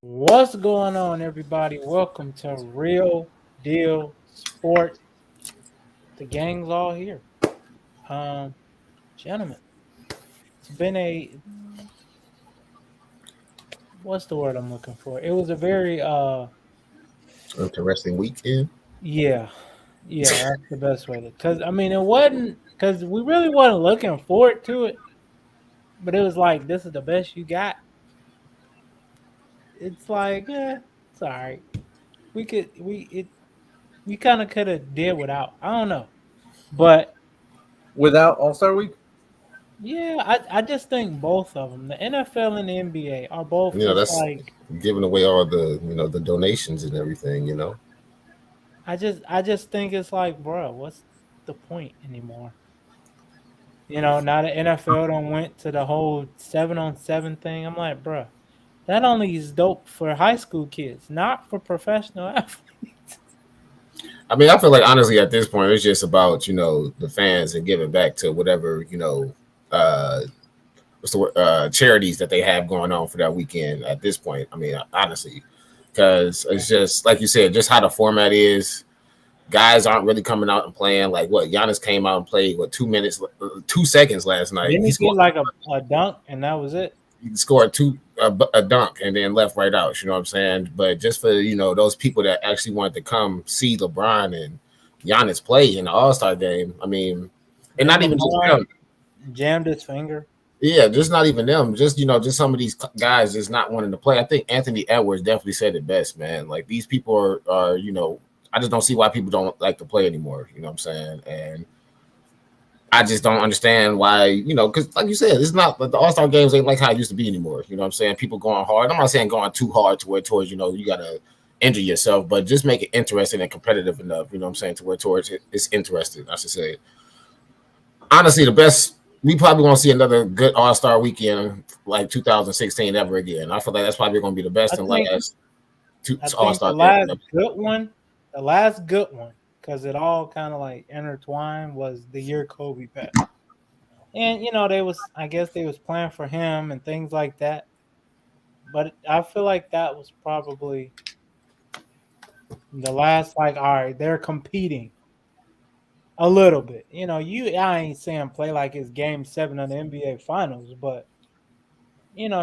What's going on, everybody? Welcome to Real Deal Sport. The gang's all here. Um, Gentlemen, it's been a what's the word I'm looking for? It was a very Interesting weekend. yeah, that's the best way to, because I mean it wasn't, because we really wasn't looking forward to it, but it was like, this is the best you got. It's like, it's all right. We kind of could have did without. I don't know, but Without All-Star Week? yeah, I just think both of them, the NFL and the NBA, are both just That's like, giving away all the the donations and everything. I just think it's like, bro, what's the point anymore? Now the NFL don't went to the whole 7-on-7 thing. I'm like, bro, that only is dope for high school kids, not for professional athletes. I mean, I feel like honestly at this point it's just about the fans and giving back to whatever uh what's the word, charities that they have going on for that weekend. At this point, I mean, honestly, because it's just like you said, just how the format is. Guys aren't really coming out and playing. Like what Giannis came out and played 2 seconds last night. Didn't he get like a dunk and that was it? He scored a dunk and then left right out. You know what I'm saying? But just for those people that actually wanted to come see LeBron and Giannis play in the All-Star game. I mean, and not even just them. Jammed his finger. Yeah, just not even them. Just just some of these guys just not wanting to play. I think Anthony Edwards definitely said it best, man. Like these people are I just don't see why people don't like to play anymore. You know what I'm saying? And I just don't understand why, because like you said, it's not the All-Star games ain't like how it used to be anymore. You know what I'm saying? People going hard. I'm not saying going too hard to where towards, you got to injure yourself, but just make it interesting and competitive enough, you know what I'm saying, to where towards it's interesting, I should say. Honestly, we probably won't see another good All-Star weekend like 2016 ever again. I feel like that's probably going to be the best in last two All-Star games. The last good one, because it all kind of like intertwined, was the year Kobe passed. And I guess they was playing for him and things like that. But I feel like that was probably the last, like, all right, they're competing a little bit. I ain't saying play like it's game 7 of the NBA Finals, but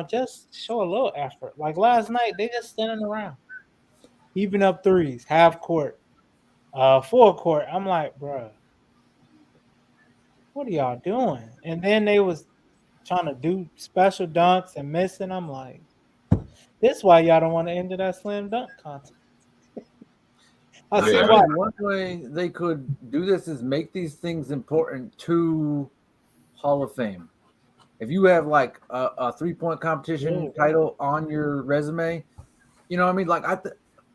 just show a little effort. Like last night, they just standing around, even up threes, half court, full court. I'm like, bro, what are y'all doing? And then they was trying to do special dunks and missing. I'm like, this is why y'all don't want to enter that slam dunk contest. I see why. One way they could do this is make these things important to Hall of Fame. If you have like a 3-point competition title on your resume, you know what I mean? Like,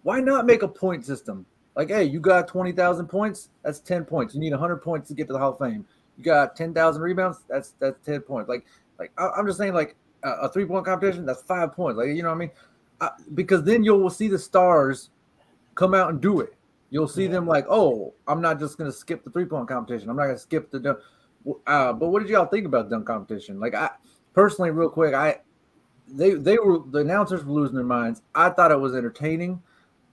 why not make a point system? Like, hey, you got 20,000 points, that's 10 points. You need 100 points to get to the Hall of Fame. You got 10,000 rebounds, that's 10 points. Like I'm just saying, like a 3-point competition, that's 5 points. Like, you know what I mean? Because then you'll see the stars come out and do it. You'll see them like, oh, I'm not just gonna skip the 3-point competition. I'm not gonna skip the dunk. But what did y'all think about dunk competition? Like, I personally, real quick, the announcers were losing their minds. I thought it was entertaining.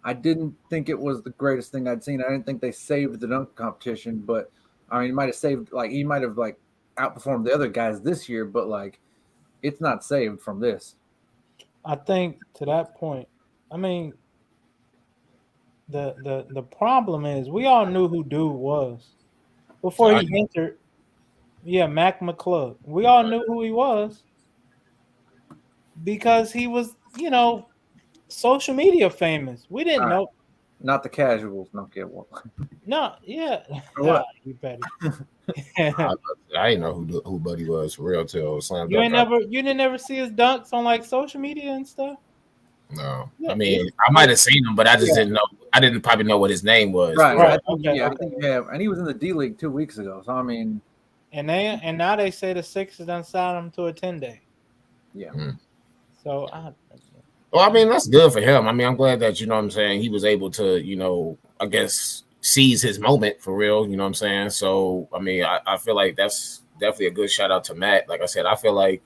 I didn't think it was the greatest thing I'd seen. I didn't think they saved the dunk competition, but I mean, he might have outperformed the other guys this year, but like, it's not saved from this. I think to that point, I mean, the problem is we all knew who dude was before he entered. Yeah, Mac McClung. We all knew who he was because he was, social media famous. We didn't know. Not the casuals. No, get one. No, yeah. What? You better. I didn't know who Buddy was for real till slam dunk. You didn't ever see his dunks on like social media and stuff? No, Yeah, I mean I might have seen him, but I just didn't know. I didn't probably know what his name was. Right. Right. I think, Okay. I think and he was in the D League 2 weeks ago. So I mean, And now they say the Sixers done signed him to a 10-day. yeah. So Well, I mean that's good for him. I mean I'm glad that you know what I'm saying he was able to I guess seize his moment for real. You know what I'm saying. So I mean I feel like that's definitely a good shout out to Matt. Like I said, I feel like.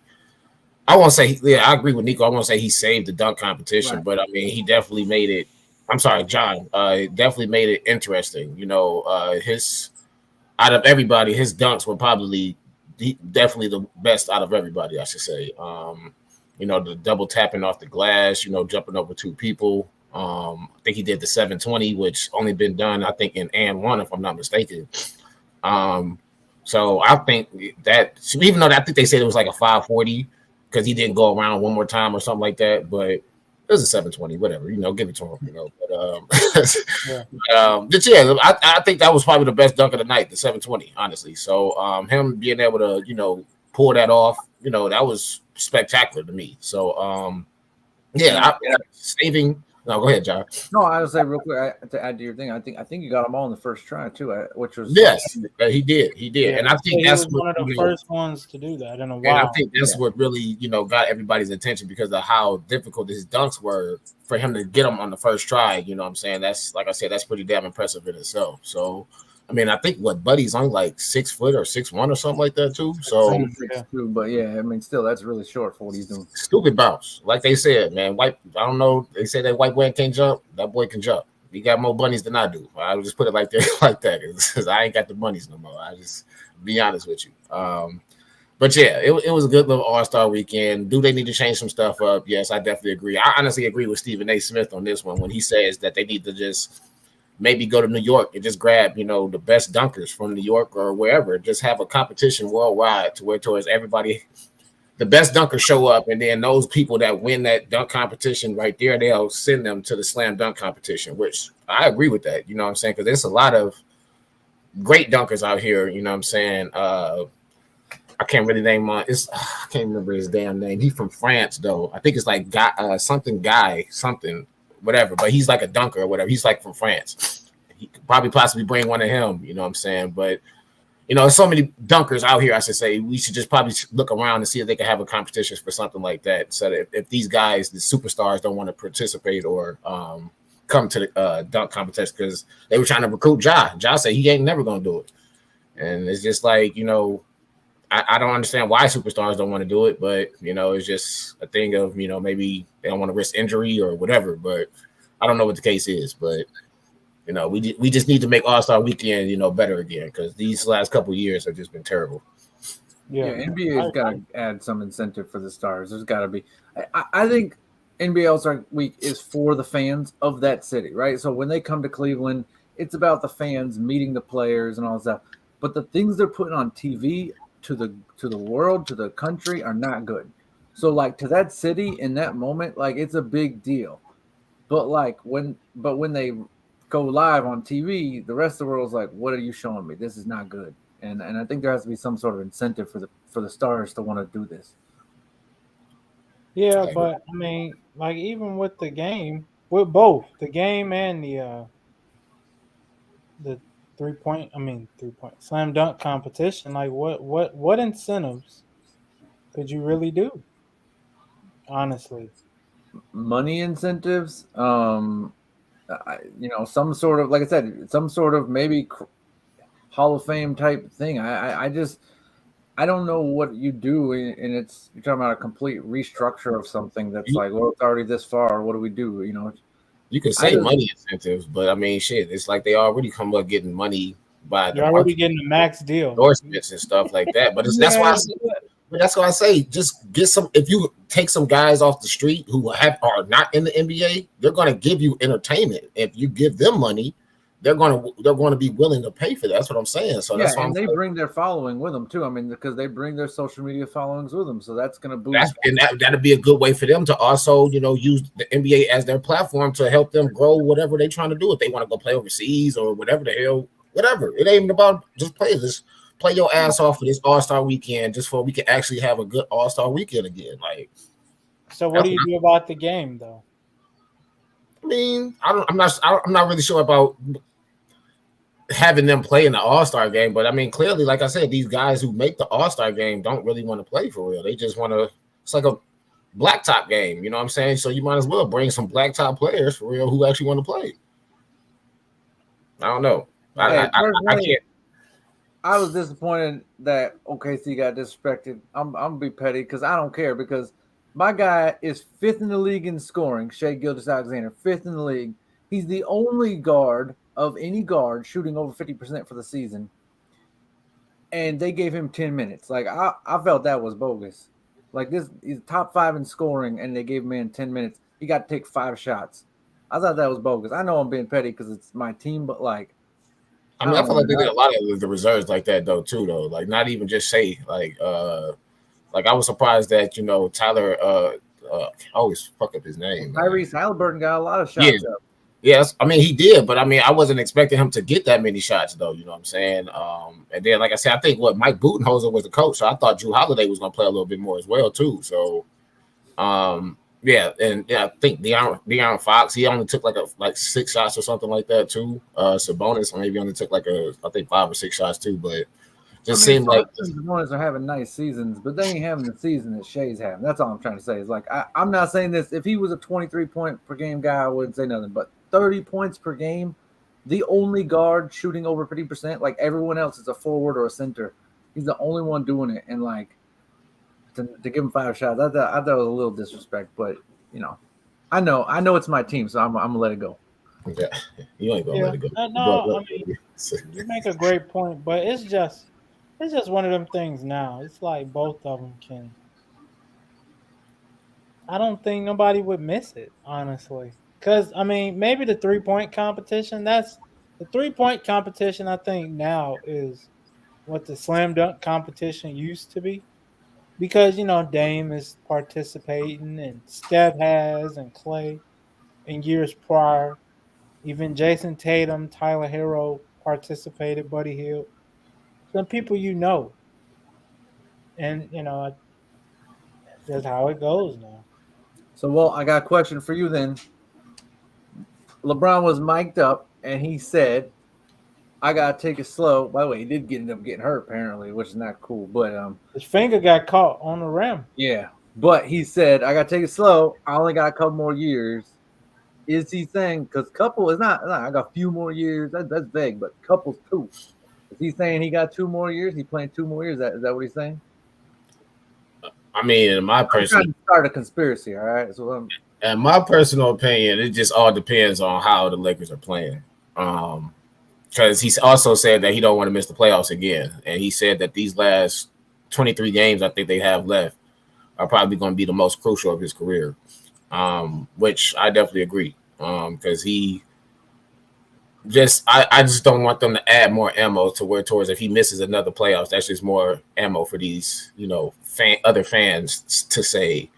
I won't say, I agree with Nico. I won't say he saved the dunk competition, but I mean, he definitely made it. I'm sorry, John. Definitely made it interesting. His out of everybody, his dunks were probably definitely the best out of everybody. I should say. The double tapping off the glass. Jumping over two people. I think he did the 720, which only been done, I think, in and one, if I'm not mistaken. So I think that even though I think they said it was like a 540. Because he didn't go around one more time or something like that, but it was a 720, whatever, give it to him, But yeah, I think that was probably the best dunk of the night, the 720, honestly. So him being able to, pull that off, that was spectacular to me. So saving. No, go ahead, John. No, I would say real quick to add to your thing. I think you got them all in the first try too, which was yes, he did, yeah, and I think that's one of the first ones to do that in a while. And I think that's what really got everybody's attention because of how difficult his dunks were for him to get them on the first try. You know what I'm saying? That's like I said, that's pretty damn impressive in itself. So. I mean, I think Buddy's only like 6 foot or 6'1" or something like that too. So, 6'2", but yeah, I mean, still that's really short for what he's doing. Stupid bounce, like they said, man. I don't know. They say that white boy can't jump. That boy can jump. He got more bunnies than I do. I would just put it like that, because I ain't got the bunnies no more. I just be honest with you. But yeah, it was a good little All-Star weekend. Do they need to change some stuff up? Yes, I definitely agree. I honestly agree with Stephen A. Smith on this one when he says that they need to just. Maybe go to New York and just grab, the best dunkers from New York or wherever. Just have a competition worldwide to where towards everybody, the best dunkers show up, and then those people that win that dunk competition right there, they'll send them to the slam dunk competition, which I agree with that. You know what I'm saying? Because there's a lot of great dunkers out here. You know what I'm saying? I can't really name I can't remember his damn name. He's from France though. I think it's like something. Whatever, but he's like a dunker or whatever. He's like from France. He could probably possibly bring one of him, you know what I'm saying? But, there's so many dunkers out here, I should say. We should just probably look around and see if they can have a competition for something like that. So that if these guys, the superstars, don't want to participate or come to the dunk competition because they were trying to recruit Ja. Ja said he ain't never going to do it. And it's just like, I don't understand why superstars don't want to do it, but it's just a thing of maybe they don't want to risk injury or whatever. But I don't know what the case is. But we just need to make All-Star Weekend better again because these last couple of years have just been terrible. Yeah, NBA's got to add some incentive for the stars. There's got to be. I think NBA All-Star Week is for the fans of that city, right? So when they come to Cleveland, it's about the fans meeting the players and all that stuff. But the things they're putting on TV. To the world, to the country are not good. So like to that city in that moment, like it's a big deal. But when they go live on TV, the rest of the world's like, what are you showing me? This is not good. And I think there has to be some sort of incentive for the stars to want to do this. Yeah, but I mean, like even with the game, with both the game and the 3-point slam dunk competition, like what incentives could you really do? Honestly, money incentives, some sort of, like I said, some sort of maybe Hall of Fame type thing. I don't know what you do, and you're talking about a complete restructure of something that's like, well, it's already this far. What do we do? You can say money incentives, but I mean, shit, it's like they already come up getting money by you're already getting the max deal, endorsements and stuff like that. But that's why I say just get some. If you take some guys off the street who are not in the NBA, they're going to give you entertainment. If you give them money, they're going to be willing to pay for that. That's what I'm saying. So that's why they bring their following with them too. I mean, because they bring their social media followings with them, so that's going to boost. That'd be a good way for them to also, use the NBA as their platform to help them grow whatever they're trying to do. If they want to go play overseas or whatever the hell, whatever. It ain't even about just play this. Play your ass off for this All-Star weekend, just so we can actually have a good All-Star weekend again. Like, so what do you do about the game though? mean, I'm not really sure about having them play in the All-Star game, but I mean, clearly, like I said, these guys who make the All-Star game don't really want to play for real. They just want to. It's like a blacktop game, you know what I'm saying? So you might as well bring some blacktop players for real who actually want to play. I don't know. I can't. I was disappointed that OKC got disrespected. I'm gonna be petty because I don't care, because my guy is 5th in the league in scoring. Shai Gilgeous-Alexander, 5th in the league. He's the only guard of any guard shooting over 50% for the season, and they gave him 10 minutes. Like I felt that was bogus. Like this, he's top 5 in scoring, and they gave him 10 minutes. He got to take 5 shots. I thought that was bogus. I know I'm being petty because it's my team, but like. I mean, I feel like they did a lot of the reserves like that though, too, though. Like, not even just say like I was surprised that Tyler I always fuck up his name. Tyrese Halliburton got a lot of shots up. Yes, I mean he did, but I mean I wasn't expecting him to get that many shots though. You know what I'm saying? And then like I said, I think Mike Budenholzer was the coach, so I thought Drew Holiday was gonna play a little bit more as well too. So I think De'Aaron Fox, he only took like 6 shots or something like that too. Sabonis maybe only took I think 5 or 6 shots too, but seemed like Sabonis are having nice seasons, but they ain't having the season that Shai's having. That's all I'm trying to say. Is like I'm not saying this. If he was a 23 point per game guy, I wouldn't say nothing. But 30 points per game, the only guard shooting over 50%, like everyone else is a forward or a center. He's the only one doing it, and like. To give him 5 shots, I thought it was a little disrespect, but I know it's my team, so I'm gonna let it go. Yeah, you ain't gonna let it go. No, I mean, you make a great point, but it's just one of them things now. It's like both of them can. I don't think nobody would miss it, honestly, because I mean, maybe the 3-point competition. That's the 3-point competition. I think now is what the slam dunk competition used to be. Because Dame is participating, and Steph has, and Clay in years prior. Even Jason Tatum, Tyler Hero participated, Buddy Hield. Some people and that's how it goes now. So, well, I got a question for you then. LeBron was mic'd up, and he said, I gotta take it slow. By the way, he did end up getting hurt apparently, which is not cool. But his finger got caught on the rim. Yeah, but he said, "I gotta take it slow. I only got a couple more years." Is he saying because couple is not? I got a few more years. That's vague, but couple's 2. Is he saying he got 2 more years? He playing 2 more years? Is that what he's saying? I mean, in my personal, trying to start a conspiracy. All right, so in my personal opinion, it just all depends on how the Lakers are playing. Because he also said that he don't want to miss the playoffs again. And he said that these last 23 games I think they have left are probably going to be the most crucial of his career, which I definitely agree. Because I just don't want them to add more ammo towards if he misses another playoffs, that's just more ammo for these, other fans to say,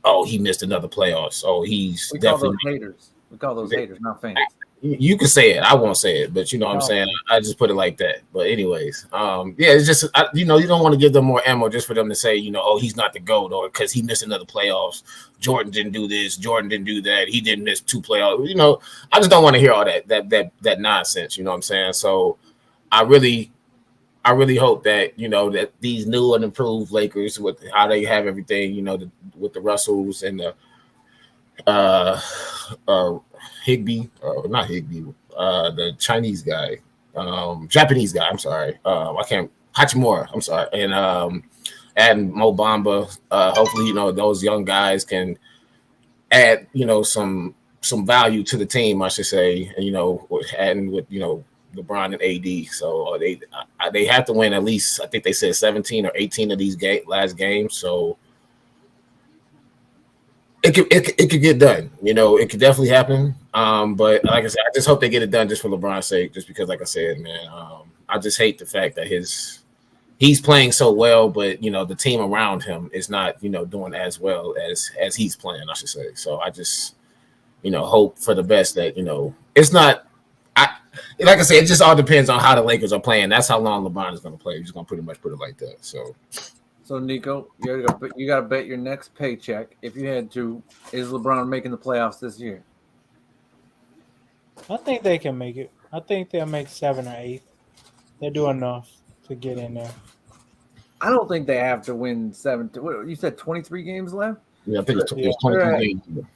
oh, he missed another playoffs. Oh, he's definitely haters. We call those haters, not fans. You can say it. I won't say it, but what I'm saying. I just put it like that. But anyways, it's just you don't want to give them more ammo just for them to say, oh, he's not the GOAT, or because he missed another playoffs. Jordan didn't do this. Jordan didn't do that. He didn't miss 2 playoffs. I just don't want to hear all that nonsense. You know what I'm saying? So I really hope that that these new and improved Lakers with how they have everything, with the Russells and the Higby, not Higby, the Chinese guy, Japanese guy. I'm sorry, I can't Hachimura. I'm sorry, and Mo Bamba. Hopefully, those young guys can add some value to the team, I should say, and adding with LeBron and AD. So they have to win at least. I think they said 17 or 18 of these last games. So. It could get done, it could definitely happen. But like I said, I just hope they get it done just for LeBron's sake, just because, like I said, man, I just hate the fact that he's playing so well, but the team around him is not, doing as well as he's playing, I should say. So I just, hope for the best that, it's not. Like I said, it just all depends on how the Lakers are playing. That's how long LeBron is going to play. He's just going to pretty much put it like that. So, Nico, you got to bet your next paycheck, if you had to, is LeBron making the playoffs this year? I think they can make it. I think they'll make 7 or 8. They do enough to get in there. I don't think they have to win 7. What, you said 23 games left? Yeah, I think it's, Yeah. it's 23 games.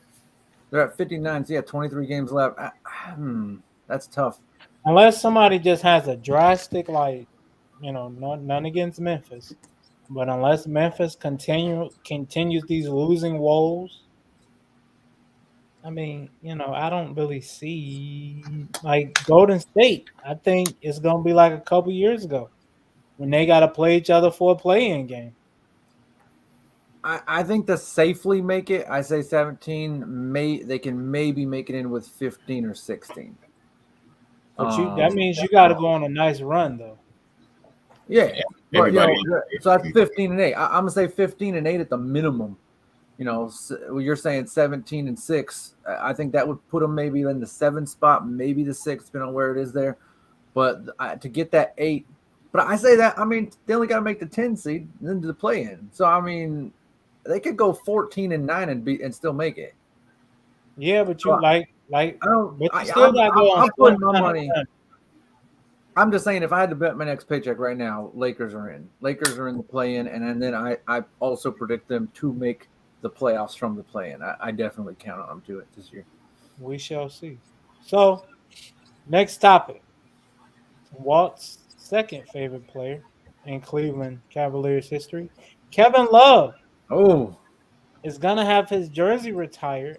They're at 59, so yeah, 23 games left. That's tough. Unless somebody just has a drastic, like, none against Memphis, but unless Memphis continues these losing woes, I mean, I don't really see like Golden State. I think it's gonna be like a couple years ago when they got to play each other for a play-in game. I think to safely make it, I say 17. They can maybe make it in with 15 or 16. But that means you got to go on a nice run, though. Yeah, but, so that's 15 and 8. I'm gonna say 15 and 8 at the minimum. You're saying 17 and 6. I think that would put them maybe in the 7th spot, maybe the 6th, depending on where it is there. But to get that 8, but I say that, I mean, they only got to make the 10 seed and then the play-in. So I mean, they could go 14 and 9 and still make it. Yeah, but you I don't. But you still got to go on. I'm putting my money. I'm just saying, if I had to bet my next paycheck right now, Lakers are in. Lakers are in the play-in, and then I also predict them to make the playoffs from the play-in. I definitely count on them to it this year. We shall see. So, next topic. Walt's second favorite player in Cleveland Cavaliers history, Kevin Love. Oh, is going to have his jersey retired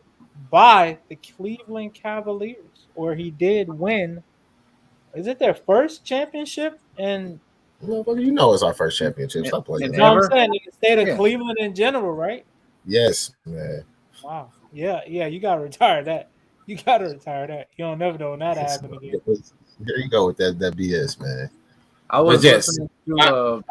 by the Cleveland Cavaliers, or he did win. Is it their first championship? And it's our first championship. Stop playing. You know what I'm saying? In the state of Cleveland in general, right? Yes, man. Wow. Yeah. You got to retire that. You don't never know when that happened again. There you go with that BS, man. I was listening to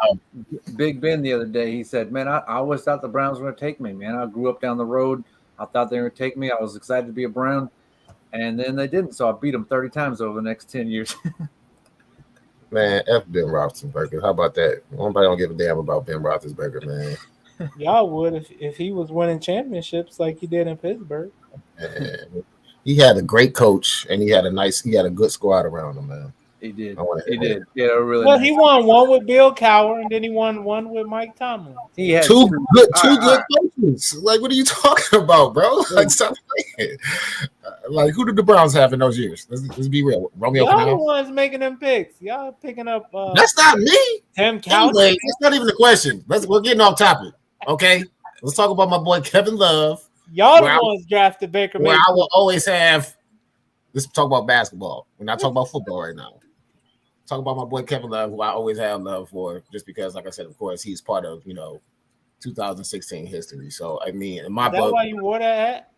Big Ben the other day. He said, man, I always thought the Browns were going to take me, man. I grew up down the road. I thought they were going to take me. I was excited to be a Brown. And then they didn't, so I beat them 30 times over the next 10 years. Man, F Ben Roethlisberger. How about that? Nobody don't give a damn about Ben Roethlisberger, man. Y'all would if he was winning championships like he did in Pittsburgh. Man, he had a great coach, and he had a good squad around him, man. He did. Yeah, really. Well, he won one with Bill Cowher, and then he won one with Mike Tomlin. He had two good coaches. Like, what are you talking about, bro? Like, stop playing. Like, who did the Browns have in those years? Let's be real. Romeo Y'all Canal? the ones making them picks. Y'all picking up. That's not me. Tim Couch. Anyway, that's not even the question. We're getting off topic. Okay, let's talk about my boy Kevin Love. Y'all the ones drafted Baker Mayfield. Where I will always have. Let's talk about basketball. We're not talking about football right now. Talk about my boy Kevin Love, who I always have love for, just because, like I said, of course, he's part of 2016 history. So I mean, in my book, that's why you wore that hat?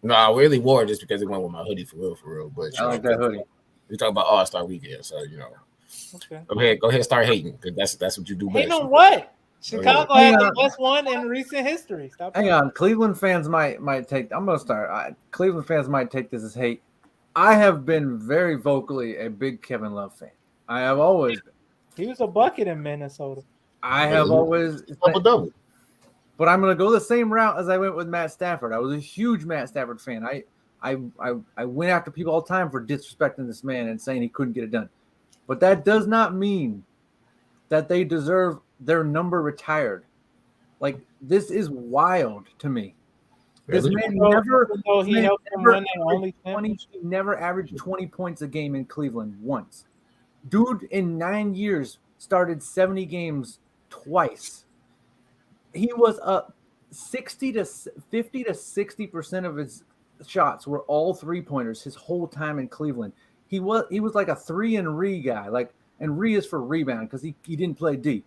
No, I really wore it just because it went with my hoodie for real. But I like that hoodie. We talk about All-Star Weekend, so Okay. Go ahead, start hating, because that's what you do best. Hating on what? Chicago had the best one in recent history. Hang on, Cleveland fans might take. I'm gonna start. Cleveland fans might take this as hate. I have been very vocally a big Kevin Love fan. I have always been. He was a bucket in Minnesota. I have always double. But I'm going to go the same route as I went with Matt Stafford. I was a huge Matt Stafford fan. I went after people all the time for disrespecting this man and saying he couldn't get it done. But that does not mean that they deserve their number retired. Like, this is wild to me. This man never averaged 20 points a game in Cleveland once. Dude, in 9 years, started 70 games twice. He was 50 to 60% of his shots were all 3-pointers his whole time in Cleveland. He was like a 3-and-re guy. Like, and re is for rebound because he didn't play D.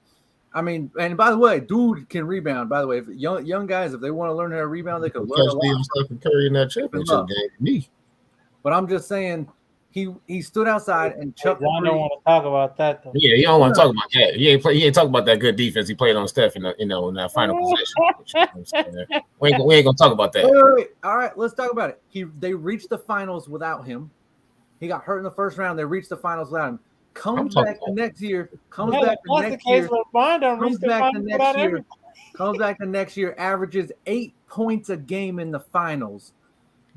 I mean, and by the way, dude can rebound. By the way, if young guys, if they want to learn how to rebound, they could learn a lot. Stephen Curry in that championship game. Me. But I'm just saying, he stood outside and chucked. I don't want to talk about that though. Yeah, you don't want to talk about that. He ain't talking about that good defense he played on Steph in that final possession. We ain't gonna talk about that. Wait. All right, let's talk about it. They reached the finals without him. He got hurt in the first round. They reached the finals without him. Comes back the next year. Comes back the next year. Averages 8 points a game in the finals.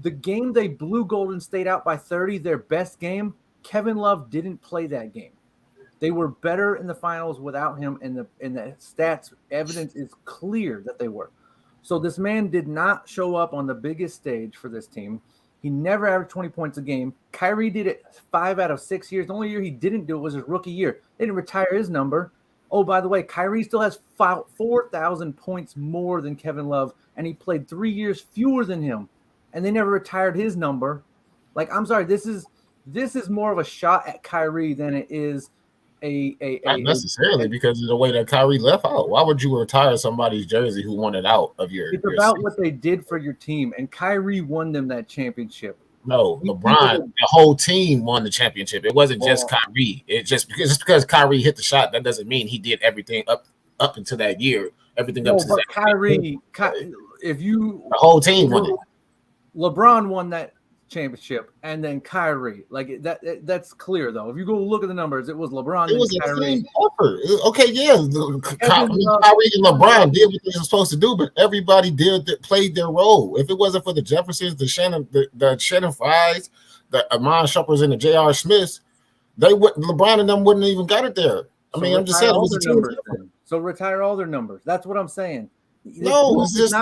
The game they blew Golden State out by 30, their best game, Kevin Love didn't play that game. They were better in the finals without him, and the stats evidence is clear that they were. So this man did not show up on the biggest stage for this team. He never averaged 20 points a game. Kyrie did it 5 out of 6 years. The only year he didn't do it was his rookie year. They didn't retire his number. Oh, by the way, Kyrie still has 4,000 points more than Kevin Love, and he played 3 years fewer than him, and they never retired his number. Like, I'm sorry, this is more of a shot at Kyrie than it is not necessarily because of the way that Kyrie left out. Why would you retire somebody's jersey who wanted out of your? It's about what they did for your team, and Kyrie won them that championship. No, LeBron, the whole team won the championship. It wasn't just Kyrie. It just because Kyrie hit the shot, that doesn't mean he did everything up until that year. Everything up to that. Kyrie, if you the whole team won it. LeBron won that championship, and then Kyrie, like that's clear though. If you go look at the numbers, it was LeBron. It was Kyrie. a team effort. Okay, yeah, Kyrie and LeBron did what they were supposed to do, but everybody played their role. If it wasn't for the Jeffersons, the Shannon Fries, the Amon Shumpers, and the J.R. Smiths, LeBron and them wouldn't even got it there. I mean, I'm just saying it was a team effort. So retire all their numbers. That's what I'm saying. No, it's just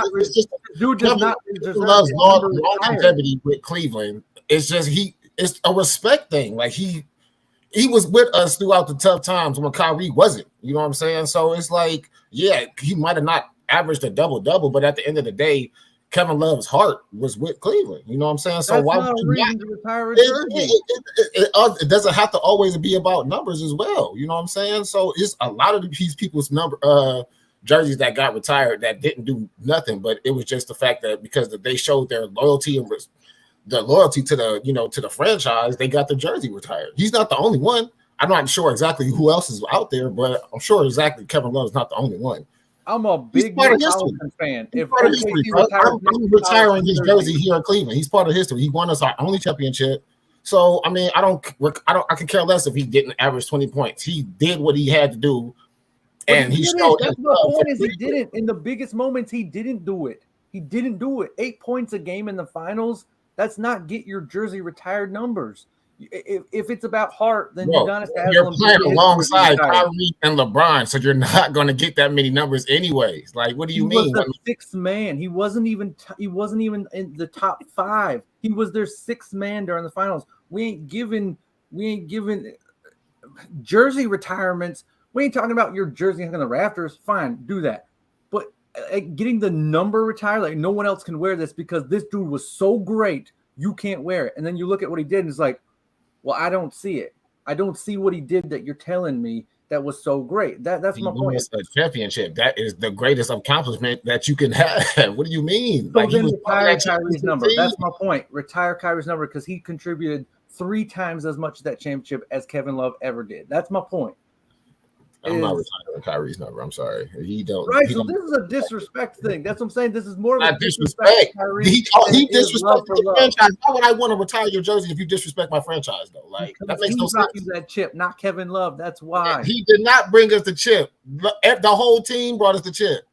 dude does not loves longevity with Cleveland. It's just it's a respect thing. Like he was with us throughout the tough times when Kyrie wasn't. You know what I'm saying? So it's like, yeah, he might have not averaged a double-double, but at the end of the day, Kevin Love's heart was with Cleveland. You know what I'm saying? So why would you not retire a jersey? It doesn't have to always be about numbers as well. You know what I'm saying? So it's a lot of these people's jerseys that got retired that didn't do nothing, but it was just the fact that because they showed their loyalty and the loyalty to the franchise, they got their jersey retired. He's not the only one. I'm not sure exactly who else is out there, but I'm sure exactly Kevin Love is not the only one. I'm a big Pelicans fan. If I'm retiring his jersey here in Cleveland, he's part of history. He won us our only championship. So I mean, I can care less if he didn't average 20 points. He did what he had to do. And he showed that's the point is he didn't in the biggest moments. He didn't do it. 8 points a game in the finals. That's not get your jersey retired numbers. If it's about heart, then you're playing alongside Kyrie and LeBron, so you're not going to get that many numbers anyways. Like, what do you mean? He was the sixth man. He wasn't even in the top 5. He was their 6th man during the finals. We ain't giving jersey retirements. We ain't talking about your jersey hanging on the rafters. Fine, do that. But getting the number retired, like no one else can wear this because this dude was so great, you can't wear it. And then you look at what he did and it's like, well, I don't see it. I don't see what he did that you're telling me that was so great. That's my point. A championship. That is the greatest accomplishment that you can have. What do you mean? So then retire Kyrie's number. That's my point. Retire Kyrie's number because he contributed 3 times as much to that championship as Kevin Love ever did. That's my point. I'm not retiring Kyrie's number. I'm sorry. He don't. Right. So this is a disrespect thing. That's what I'm saying. This is more of a disrespect. He disrespected the franchise. Why would I want to retire your jersey if you disrespect my franchise, though? Like that makes no sense. That chip, not Kevin Love. That's why he did not bring us the chip. The whole team brought us the chip.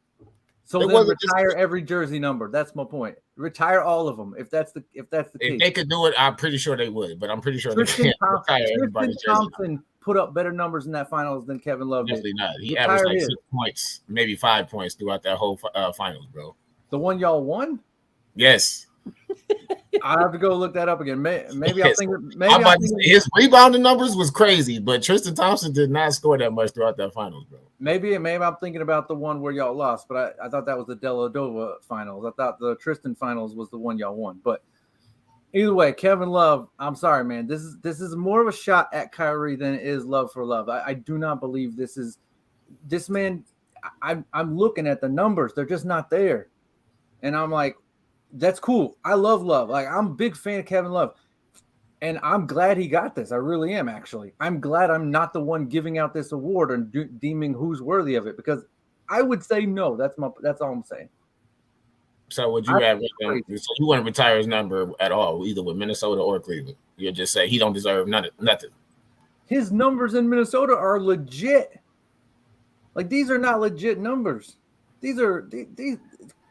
So then retire every jersey number. That's my point. Retire all of them if that's the case. If they could do it, I'm pretty sure they would. But I'm pretty sure they can't retire everybody's jersey. Put up better numbers in that finals than Kevin Love did. Definitely not. He averaged like 6 points, maybe 5 points throughout that whole finals, bro. The one y'all won? Yes. I have to go look that up again. Maybe yes. His rebounding numbers was crazy, but Tristan Thompson did not score that much throughout that finals, bro. Maybe I'm thinking about the one where y'all lost, but I thought that was the Deladova finals. I thought the Tristan finals was the one y'all won, but either way, Kevin Love, I'm sorry, man. This is more of a shot at Kyrie than it is love for love. I do not believe this man. I'm looking at the numbers; they're just not there, and I'm like, that's cool. I love Love. Like I'm a big fan of Kevin Love, and I'm glad he got this. I really am. Actually, I'm glad I'm not the one giving out this award and deeming who's worthy of it because I would say no. That's all I'm saying. So would you have? So you wouldn't retire his number at all, either with Minnesota or Cleveland? You'd just say he don't deserve nothing. His numbers in Minnesota are legit. Like these are not legit numbers. These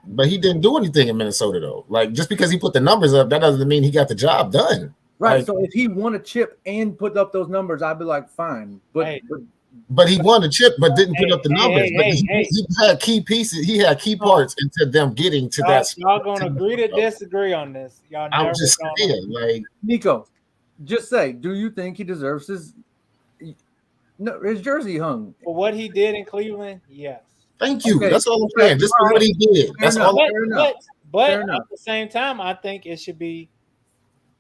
But he didn't do anything in Minnesota though. Like just because he put the numbers up, that doesn't mean he got the job done. Right. Like, so if he won a chip and put up those numbers, I'd be like, fine. But he won the chip, but didn't put up the numbers. But he had key pieces. He had key parts into them getting to that. Y'all gonna agree to disagree on this? Y'all. I'm just saying, like Nico, just say, do you think he deserves his jersey hung for what he did in Cleveland? Yes. Thank you. Okay. That's all I'm saying. Just for what he did. That's all. But at the same time, I think it should be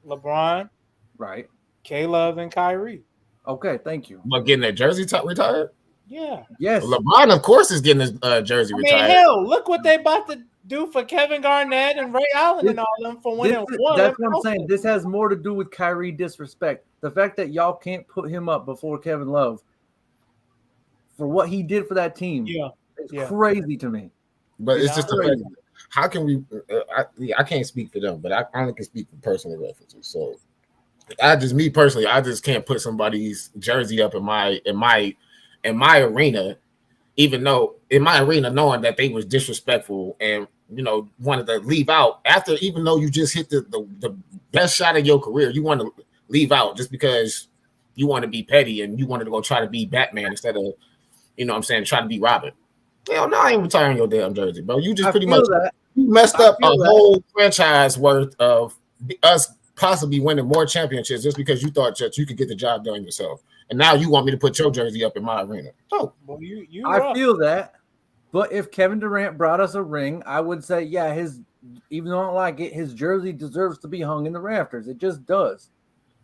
LeBron, right? K-Love, and Kyrie. Okay, thank you. But getting their jersey retired? Yeah. Yes. LeBron, of course, is getting his jersey retired. Hell, look what they about to do for Kevin Garnett and Ray Allen and all them for winning one. That's what I'm saying. This has more to do with Kyrie disrespect. The fact that y'all can't put him up before Kevin Love for what he did for that team. It's crazy to me. But it's just crazy. How can we? I can't speak for them, but I only can speak for personal references. So, me personally, I just can't put somebody's jersey up in my arena, even though in my arena, knowing that they was disrespectful and wanted to leave out after, even though you just hit the best shot of your career, you want to leave out just because you want to be petty and you wanted to go try to be Batman instead of, try to be Robin. Hell no, I ain't retiring your damn jersey, bro. You just pretty much messed up a whole franchise worth of us possibly winning more championships just because you thought that you could get the job done yourself. And now you want me to put your jersey up in my arena. Oh, well, I feel that. But if Kevin Durant brought us a ring, I would say, yeah, even though I don't like it, his jersey deserves to be hung in the rafters. It just does.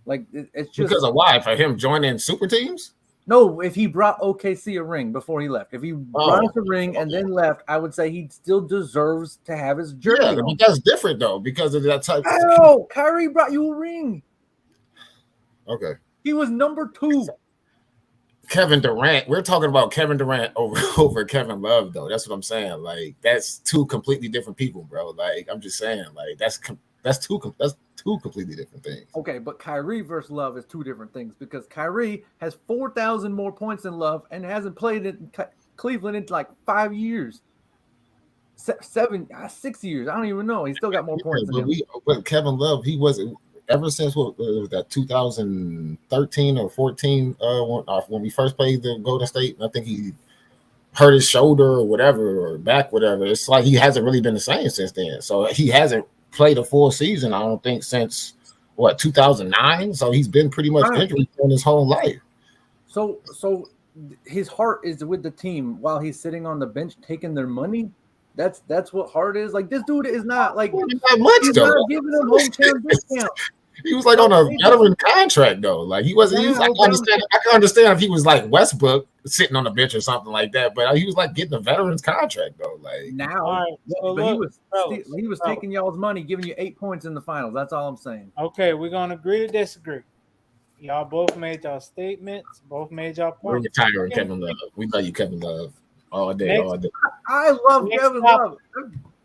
Like it's just because of why? For him joining super teams? No, if he brought OKC a ring before he left, if he brought us a ring and then left, I would say he still deserves to have his jersey. Yeah, but that's different though because of that type. Oh, Kyrie brought you a ring. Okay, he was number 2. Kevin Durant. We're talking about Kevin Durant over Kevin Love though. That's what I'm saying. Like that's two completely different people, bro. Like I'm just saying, like that's two completely different things. Okay, but Kyrie versus Love is two different things because Kyrie has 4,000 more points than Love and hasn't played in Cleveland in like 5 years. 6 years. I don't even know. He still got more points than him. But Kevin Love, he wasn't ever since what was that 2013 or 14 when we first played the Golden State. I think he hurt his shoulder or whatever or back, whatever. It's like he hasn't really been the same since then. So he hasn't played a full season, I don't think, since 2009. So he's been pretty much injured in his whole life. So his heart is with the team while he's sitting on the bench taking their money. That's what heart is. Like this dude is not like not much he's though. Not giving him hometown discount. He was like on a veteran contract though. Like he wasn't. He was like, I can understand if he was like Westbrook sitting on the bench or something like that. But he was like getting a veteran's contract though. Like now, he was taking y'all's money, giving you 8 points in the finals. That's all I'm saying. Okay, we're gonna agree to disagree. Y'all both made y'all statements. Both made y'all points. We're retiring Kevin Love. We love you, Kevin Love, all day, all day. I love Kevin Love.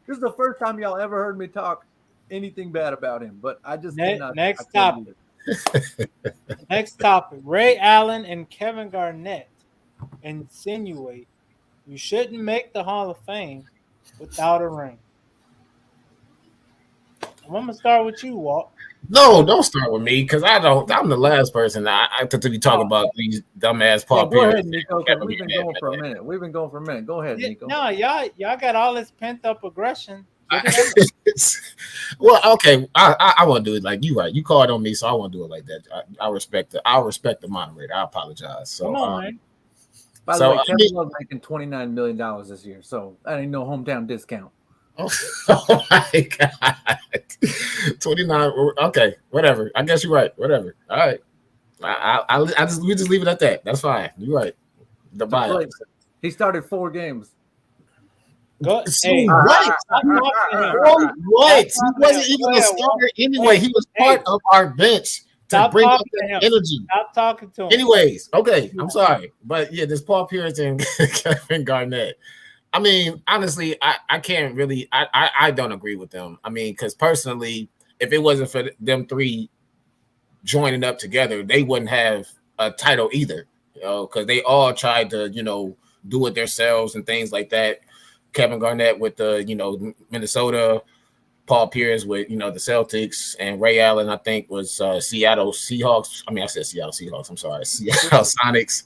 This is the first time y'all ever heard me talk anything bad about him, but I just next topic. Next topic. Ray Allen and Kevin Garnett insinuate you shouldn't make the Hall of Fame without a ring. I'm gonna start with you, Walt. No, don't start with me because I'm the last person I to be talking about these dumbass Paul Pierce. Go ahead, Nico. We've been going for a minute. Go ahead, Nico. No, y'all got all this pent up aggression. Well, okay, I won't do it like you. Right, you called on me, so I won't do it like that. I'll respect the moderator. I apologize. So, come on, man. By the way, Kevin Love's making $29 million this year, so that ain't no hometown discount. Oh my God, 29. Okay, whatever. I guess you're right. Whatever. All right. We just leave it at that. That's fine. You're right. The buyout. He started 4 games. Go, so hey, what? What? He wasn't even a starter anyway. He was part of our bench to bring up that energy. Stop talking to him. Anyways, okay, I'm sorry. But yeah, this Paul Pierce and Kevin Garnett. I mean, honestly, I can't really I don't agree with them. I mean, because personally, if it wasn't for them three joining up together, they wouldn't have a title either. Because they all tried to, do it themselves and things like that. Kevin Garnett with the Minnesota, Paul Pierce with the Celtics, and Ray Allen I think was Seattle Seahawks. I mean I said Seattle Seahawks. I'm sorry, Seattle Sonics,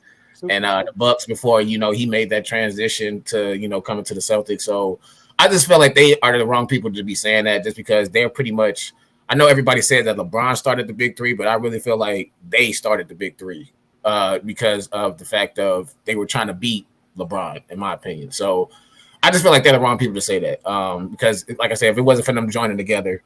and the Bucks before he made that transition to coming to the Celtics. So I just feel like they are the wrong people to be saying that, just because they're pretty much. I know everybody said that LeBron started the big three, but I really feel like they started the big three because of the fact of they were trying to beat LeBron, in my opinion. So I just feel like they're the wrong people to say that because, like I said, if it wasn't for them joining together,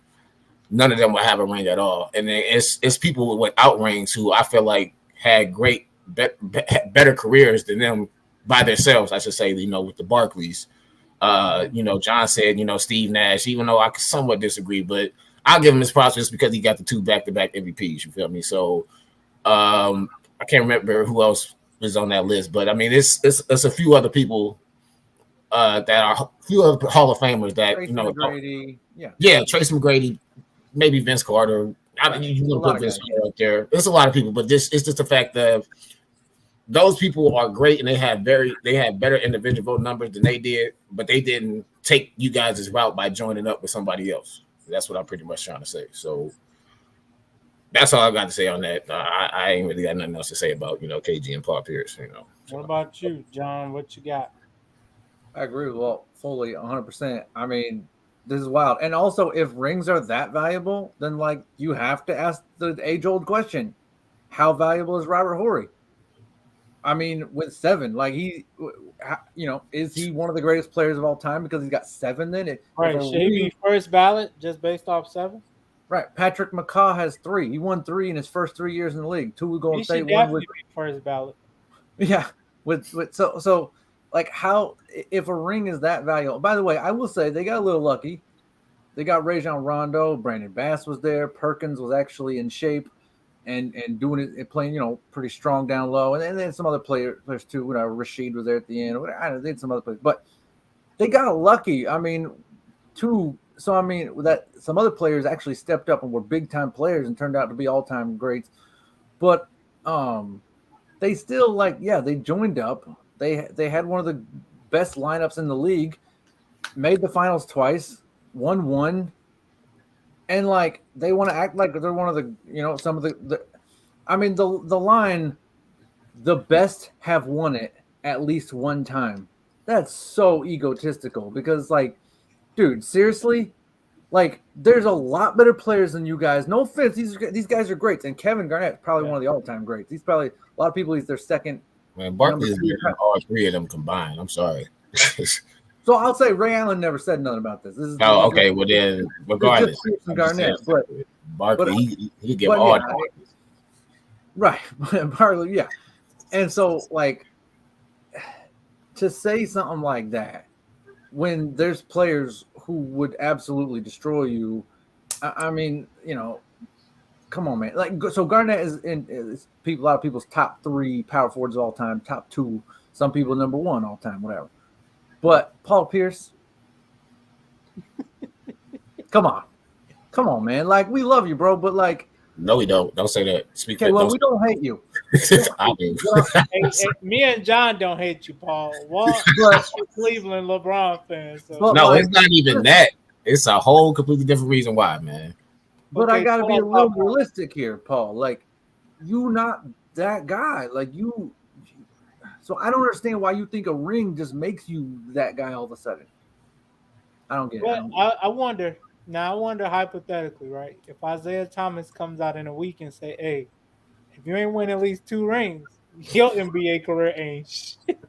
none of them would have a ring at all. And it's people without rings who I feel like had great, better careers than them by themselves, I should say, with the Barclays. John said, Steve Nash, even though I somewhat disagree, but I'll give him his props just because he got the 2 back-to-back MVPs. You feel me? So I can't remember who else was on that list, but I mean, it's a few other people that are a few other Hall of Famers that Tracy McGrady, Tracy McGrady, maybe Vince Carter. I mean, you want to put Vince Carter up there. There's a lot of people, but it's just the fact that those people are great and they had better individual vote numbers than they did, but they didn't take you guys' route by joining up with somebody else. That's what I'm pretty much trying to say. So that's all I got to say on that. I ain't really got nothing else to say about KG and Paul Pierce. What about you, John? What you got? I agree with fully 100%. I mean, this is wild. And also, if rings are that valuable, then like you have to ask the age-old question: how valuable is Robert Horry? I mean, with 7, like is he one of the greatest players of all time because he's got 7? Then right? Should he be first ballot just based off 7? Right. Patrick McCaw has 3. He won 3 in his first 3 years in the league. 2 with Golden State. One with first ballot. Yeah. So like how if a ring is that valuable? By the way, I will say they got a little lucky. They got Rajon Rondo. Brandon Bass was there. Perkins was actually in shape. And doing it, playing, pretty strong down low, and then some other players too. Rashid was there at the end. I don't know, they had some other players, but they got lucky. I mean, that some other players actually stepped up and were big time players and turned out to be all time greats. But they still they joined up. They had one of the best lineups in the league, made the finals twice, won 1. And they want to act like they're one of the, some of the line, the best have won it at least one time. That's so egotistical because dude, seriously, there's a lot better players than you guys. No offense, these guys are great. And Kevin Garnett is probably one of the all-time greats. He's probably a lot of people. He's their second. Man, Barkley is all 3 of them combined. I'm sorry. So I'll say Ray Allen never said nothing about this. Okay. Well, then, regardless, Garnett, Barkley, he give all the right, Barkley, yeah. And so, to say something like that when there's players who would absolutely destroy you, I mean, come on, man. So Garnett is a lot of people's top 3 power forwards of all time, top 2, some people number 1 all time, whatever. But Paul Pierce, come on, man. We love you, bro. But no, we don't. Don't say that. Speak. Okay, well, we don't hate you. I do. Me and John don't hate you, Paul. We're Cleveland LeBron fans. So. No, it's not even that. It's a whole completely different reason why, man. But I got to be a little realistic here, Paul. You not that guy. So I don't understand why you think a ring just makes you that guy all of a sudden. I don't get it. I wonder. Now I wonder hypothetically, right? If Isaiah Thomas comes out in a week and say, "Hey, if you ain't win at least 2 rings, your NBA career ain't shit."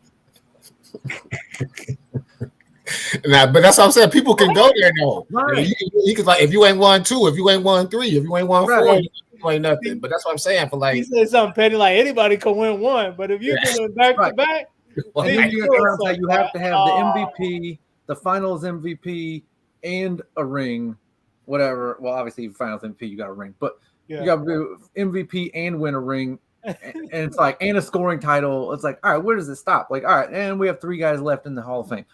Nah, but that's what I'm saying. People can go there though. Right. You could if you ain't won 2, if you ain't won 3, if you ain't won 4, right. You ain't nothing. But that's what I'm saying. For he said something petty anybody can win 1, but if you're doing back to back, then you have to have the MVP, the Finals MVP, and a ring, whatever. Well, obviously, Finals MVP, you got a ring, but you got to do MVP and win a ring, and it's and a scoring title. It's all right. Where does it stop? All right, and we have 3 guys left in the Hall of Fame.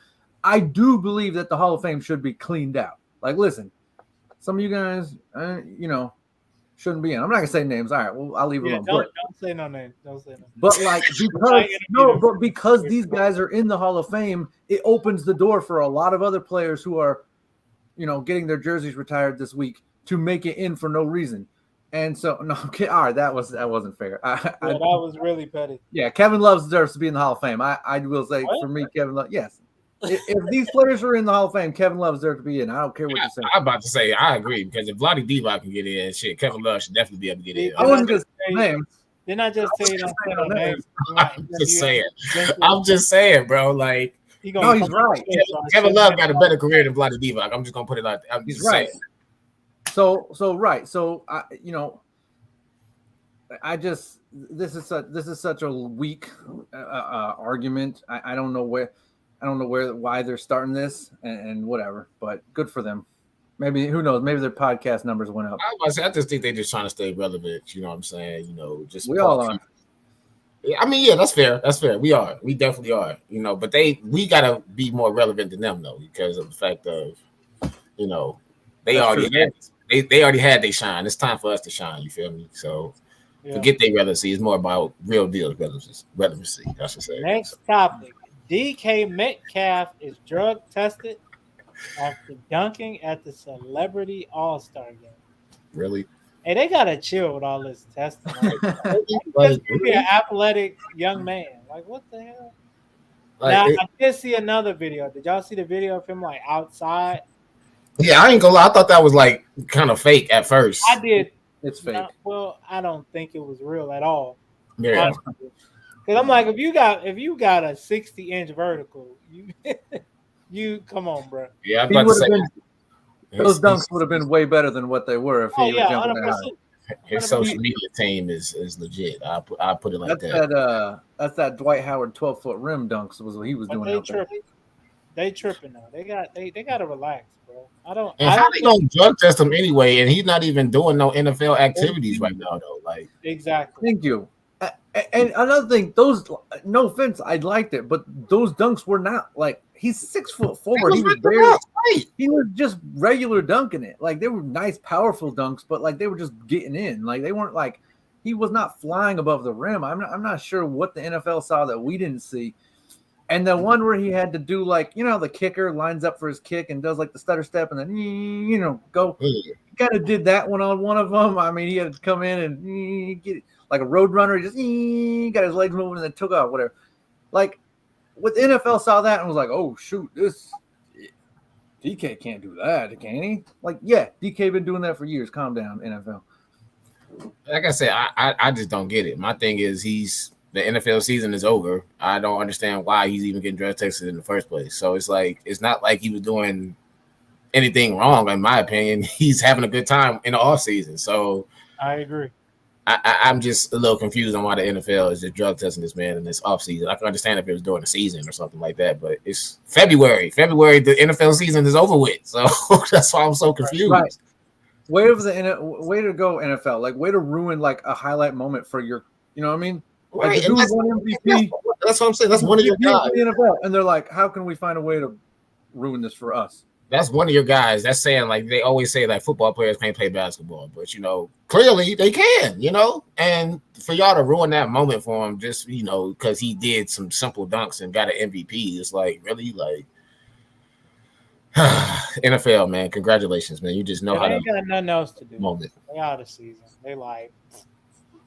I do believe that the Hall of Fame should be cleaned out. Listen, some of you guys, shouldn't be in. I'm not gonna say names. All right, well, I'll leave it alone. Don't say no names. Don't say no names. But like because these guys are in the Hall of Fame, it opens the door for a lot of other players who are, getting their jerseys retired this week to make it in for no reason. And so no, okay, all right, that wasn't fair. That was really petty. Yeah, Kevin Love deserves to be in the Hall of Fame. I will say for me, Kevin Love, yes. If these players are in the Hall of Fame, Kevin Love deserves to be in. I don't care what you say. I'm about to say I agree because if Vlade Divac can get in, shit, Kevin Love should definitely be able to get in. I wasn't just saying. Didn't I just say no names? I'm just saying, bro. Like, he's right. Kevin Love got a better career than Vlade Divac. I'm just gonna put it out there. He's right. So right. So this is such a weak argument. I don't know why they're starting this and whatever, but good for them. Maybe, who knows? Maybe their podcast numbers went up. I just think they're just trying to stay relevant. You know what I'm saying? Just we all are. I mean, yeah, that's fair. That's fair. We are. We definitely are. But we gotta be more relevant than them though, because of the fact of, they already had their shine. It's time for us to shine. You feel me? So forget their relevancy. It's more about real deal relevancy. I should say. Next topic: DK Metcalf is drug tested after dunking at the Celebrity All-Star game. Really? Hey, they gotta chill with all this testing. Like, be an athletic young man. Like, what the hell? Now, I did see another video. Did y'all see the video of him like outside? Yeah, I ain't gonna lie. I thought that was like kind of fake at first. I did. It's fake. Well, I don't think it was real at all. Yeah. Because I'm like, if you got a 60-inch vertical, you come on, bro. Yeah, I'm about to say. Those dunks would have been way better than what they were if he was jumping 100%. His social media team is legit. I put it like that. That's that Dwight Howard 12-foot rim dunks was what he was doing out there. They tripping now. They got to relax, bro. How they gonna drug test him anyway? And he's not even doing no NFL activities right now, though. Like, exactly. Thank you. And another thing, those, no offense, I liked it, but those dunks were not like, he's 6'4". He was just regular dunking it. Like, they were nice, powerful dunks, but like they were just getting in. Like, they weren't like, he was not flying above the rim. I'm not sure what the NFL saw that we didn't see. And the one where he had to do like, the kicker lines up for his kick and does like the stutter step and then, go. He kind of did that one on one of them. I mean, he had to come in and get it. Like a road runner, he just got his legs moving and then took off, whatever. Like, with the NFL saw that and was like, oh, shoot, this DK can't do that, can he? Like, yeah, DK been doing that for years. Calm down, NFL. Like I said, I just don't get it. My thing is the NFL season is over. I don't understand why he's even getting drug tested in the first place. So it's like, it's not like he was doing anything wrong, in my opinion. He's having a good time in the off season. So I agree. I'm just a little confused on why the NFL is just drug testing this man in this offseason. I can understand if it was during the season or something like that, but it's February. The NFL season is over with. So that's why I'm so confused. Right. Way to go, NFL. Like, way to ruin like a highlight moment for your, you know what I mean? Like, right. That's what I'm saying. That's one of your guys. The NFL, and they're like, how can we find a way to ruin this for us? That's one of your guys. That's saying, like, they always say like football players can't play basketball, but clearly they can, and for y'all to ruin that moment for him just, because he did some simple dunks and got an MVP, it's like, really, like, NFL, man, congratulations, man. You just know how to. They got nothing else to do. Moment. They out of season. They like,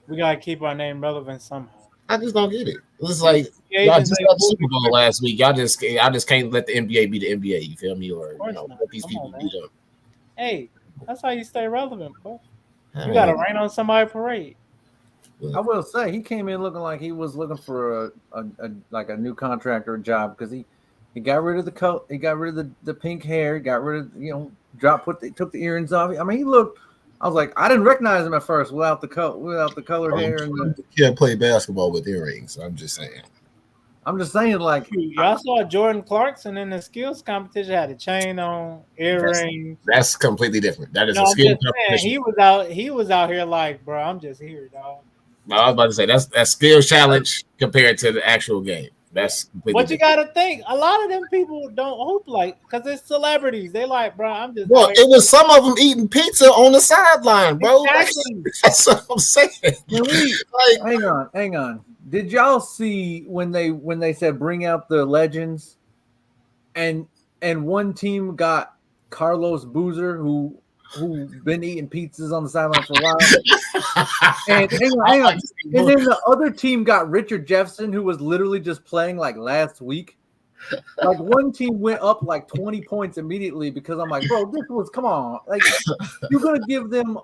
we gotta keep our name relevant somehow. I just don't get it. It's like y'all just got the Super Bowl last week. Y'all just can't let the NBA be the NBA. You feel me? Or let these people beat up. Hey, that's how you stay relevant, bro. You got to rain on somebody's parade. I will say he came in looking like he was looking for a new contract or a job because he got rid of the coat, he got rid of the pink hair, got rid of took the earrings off. I mean, he looked. I was like, I didn't recognize him at first without the colored hair. And can't play basketball with earrings. I'm just saying, like, y'all saw Jordan Clarkson in the skills competition had a chain on, earrings. That's completely different. That is a skill competition. He was out here like, bro, I'm just here, dog. I was about to say that's skill challenge compared to the actual game. That's completely But you different. got to think, a lot of them people don't hoop like because it's celebrities. They like, bro, I'm just. Well, it was some of them eating pizza on the sideline, bro. Exactly. That's what I'm saying. Can we Like, hang on? Did y'all see when they said bring out the legends, and one team got Carlos Boozer who been eating pizzas on the sideline for a while, and hang on, and then the other team got Richard Jefferson who was literally just playing like last week. Like one team went up like 20 points immediately because I'm like, bro, this was come on, like you're gonna give them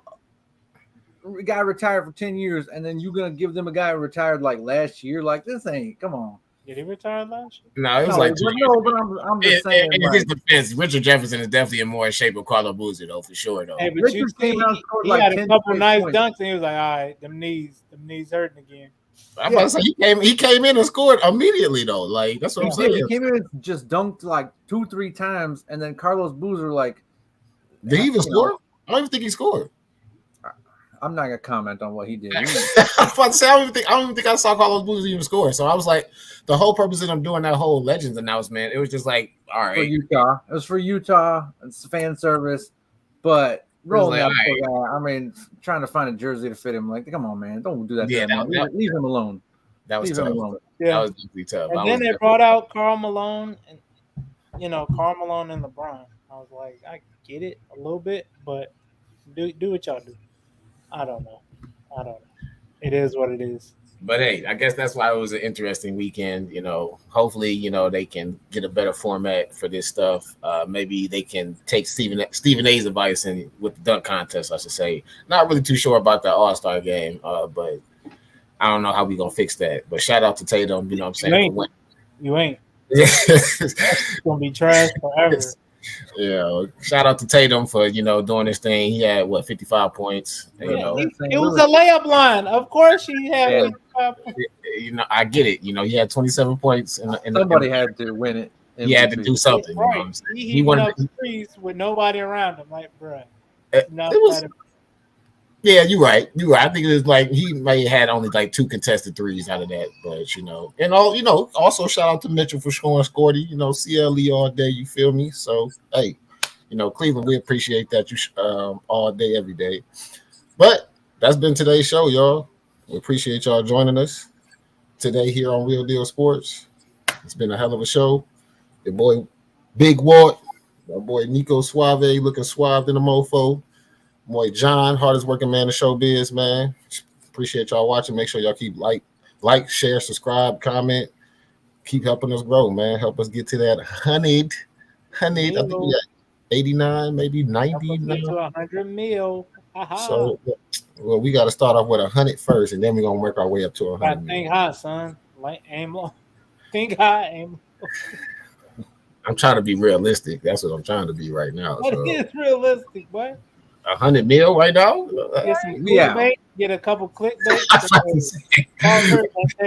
a guy retired for 10 years, and then you're gonna give them a guy who retired like last year. Like this ain't come on. Did he retire last year? no, it was No, like 2 years. but I'm just saying. In Like, his defense, Richard Jefferson is definitely in more shape of Carlo Boozer, though, for sure, though. Hey, but Richard you see, came out and scored he like had a 10 couple nice points. dunks, and he was like, all right, them knees hurting again. I'm about to say he came in and scored immediately, though. Like that's what I'm saying. He came in and just dunked like 2-3 times, and then Carlos Boozer like. Did he even score? I don't even think he scored. I'm not gonna comment on what he did. I'm about to say I don't even think I saw Carlos Boozer even score. So I was like, the whole purpose of them doing that whole Legends announcement, it was just like, all right, for Utah. It was for Utah. It's fan service, but rolling out. I mean, trying to find a jersey to fit him. Like, come on, man, don't do that. Yeah, leave him alone. That was tough. Yeah, that was definitely tough. And then they brought out Karl Malone, and Karl Malone and LeBron. I was like, I get it a little bit, but do what y'all do. I don't know. It is what it is. But hey, I guess that's why it was an interesting weekend. Hopefully, they can get a better format for this stuff. Maybe they can take Stephen A's advice and with the dunk contest, I should say. Not really too sure about the All-Star game, but I don't know how we gonna fix that. But shout out to Tatum. You know what I'm saying? You ain't. It's gonna be trash forever. Yeah, shout out to Tatum for doing this thing. He had 55 points. It was a layup line. Of course, he had 55 points. I get it. He had 27 points. Somebody had to win it. He had to do something. Right. You know what I'm saying? He went up the trees with nobody around him. Like, bro. Yeah, you're right. I think it was like he may have had only like 2 contested threes out of that, but and also shout out to Mitchell for scoring Scorty. CLE all day. You feel me? So hey, Cleveland, we appreciate that all day, every day. But that's been today's show, y'all. We appreciate y'all joining us today here on Real Deal Sports. It's been a hell of a show. Your boy Big Walt, my boy Nico Suave, looking suave in a mofo. Boy John, hardest working man in showbiz, man. Appreciate y'all watching. Make sure y'all keep like, share, subscribe, comment. Keep helping us grow, man. Help us get to that 100. I think we got 89, maybe 90 now. To 100 mil. So, well, we got to start off with 100 first, and then we're gonna work our way up to 100. Think high, son. Like aim low. Think high, aim low. I'm trying to be realistic. That's what I'm trying to be right now. What is realistic, boy? 100 mil right now? Get some clickbait, get a couple clickbait.